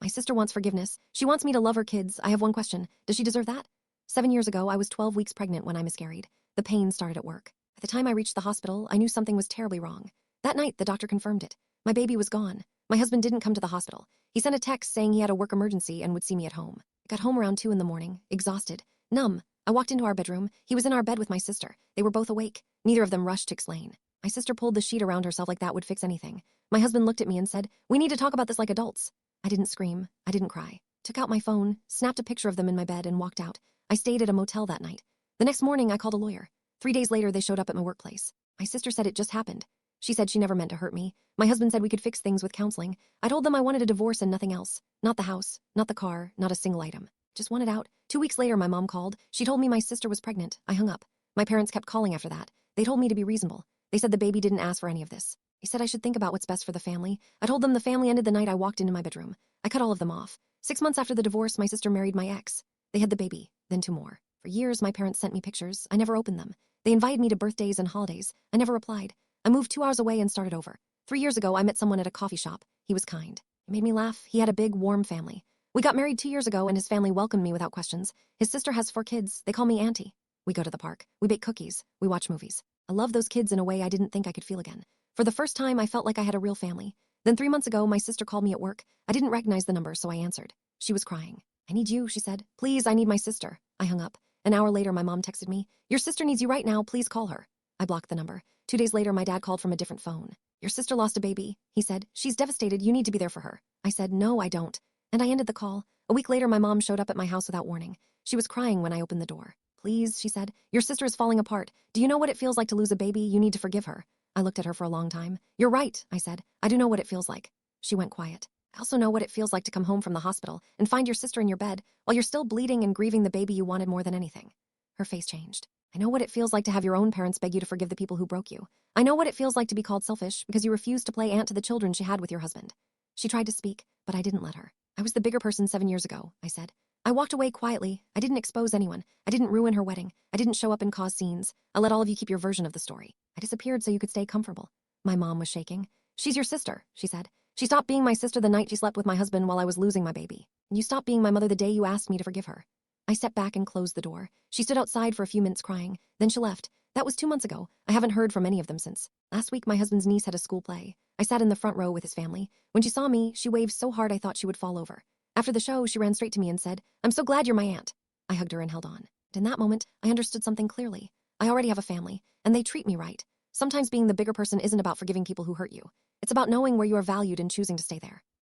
My sister wants forgiveness. She wants me to love her kids. I have one question. Does she deserve that? 7 years ago, I was 12 weeks pregnant when I miscarried. The pain started at work. By the time I reached the hospital, I knew something was terribly wrong. That night, the doctor confirmed it. My baby was gone. My husband didn't come to the hospital. He sent a text saying he had a work emergency and would see me at home. I got home around 2 in the morning, exhausted, numb. I walked into our bedroom. He was in our bed with my sister. They were both awake. Neither of them rushed to explain. My sister pulled the sheet around herself like that would fix anything. My husband looked at me and said, "We need to talk about this like adults." I didn't scream. I didn't cry. Took out my phone, snapped a picture of them in my bed, and walked out. I stayed at a motel that night. The next morning, I called a lawyer. 3 days later, they showed up at my workplace. My sister said it just happened. She said she never meant to hurt me. My husband said we could fix things with counseling. I told them I wanted a divorce and nothing else. Not the house, not the car, not a single item. Just wanted out. 2 weeks later, my mom called. She told me my sister was pregnant. I hung up. My parents kept calling after that. They told me to be reasonable. They said the baby didn't ask for any of this. They said I should think about what's best for the family. I told them the family ended the night I walked into my bedroom. I cut all of them off. 6 months after the divorce, my sister married my ex. They had the baby, then 2 more. For years, my parents sent me pictures. I never opened them. They invited me to birthdays and holidays. I never replied. I moved 2 hours away and started over. 3 years ago, I met someone at a coffee shop. He was kind. It made me laugh. He had a big, warm family. We got married 2 years ago, and his family welcomed me without questions. His sister has 4 kids. They call me Auntie. We go to the park. We bake cookies. We watch movies. I love those kids in a way I didn't think I could feel again. For the first time, I felt like I had a real family. Then 3 months ago, my sister called me at work. I didn't recognize the number, so I answered. She was crying. "I need you," she said. "Please, I need my sister." I hung up. An hour later, my mom texted me. "Your sister needs you right now. Please call her." I blocked the number. 2 days later, my dad called from a different phone. "Your sister lost a baby," he said. "She's devastated. You need to be there for her." I said, "No, I don't." And I ended the call. A week later, my mom showed up at my house without warning. She was crying when I opened the door. "Please," she said, "your sister is falling apart. Do you know what it feels like to lose a baby? You need to forgive her." I looked at her for a long time. "You're right," I said. "I do know what it feels like." She went quiet. "I also know what it feels like to come home from the hospital and find your sister in your bed while you're still bleeding and grieving the baby you wanted more than anything." Her face changed. "I know what it feels like to have your own parents beg you to forgive the people who broke you. I know what it feels like to be called selfish because you refused to play aunt to the children she had with your husband." She tried to speak, but I didn't let her. "I was the bigger person 7 years ago," I said. "I walked away quietly. I didn't expose anyone. I didn't ruin her wedding. I didn't show up and cause scenes. I let all of you keep your version of the story. I disappeared so you could stay comfortable." My mom was shaking. "She's your sister," she said. "She stopped being my sister the night she slept with my husband while I was losing my baby. And you stopped being my mother the day you asked me to forgive her." I stepped back and closed the door. She stood outside for a few minutes crying. Then she left. That was 2 months ago. I haven't heard from any of them since. Last week, my husband's niece had a school play. I sat in the front row with his family. When she saw me, she waved so hard I thought she would fall over. After the show, she ran straight to me and said, "I'm so glad you're my aunt." I hugged her and held on. And in that moment, I understood something clearly. I already have a family, and they treat me right. Sometimes being the bigger person isn't about forgiving people who hurt you. It's about knowing where you are valued and choosing to stay there.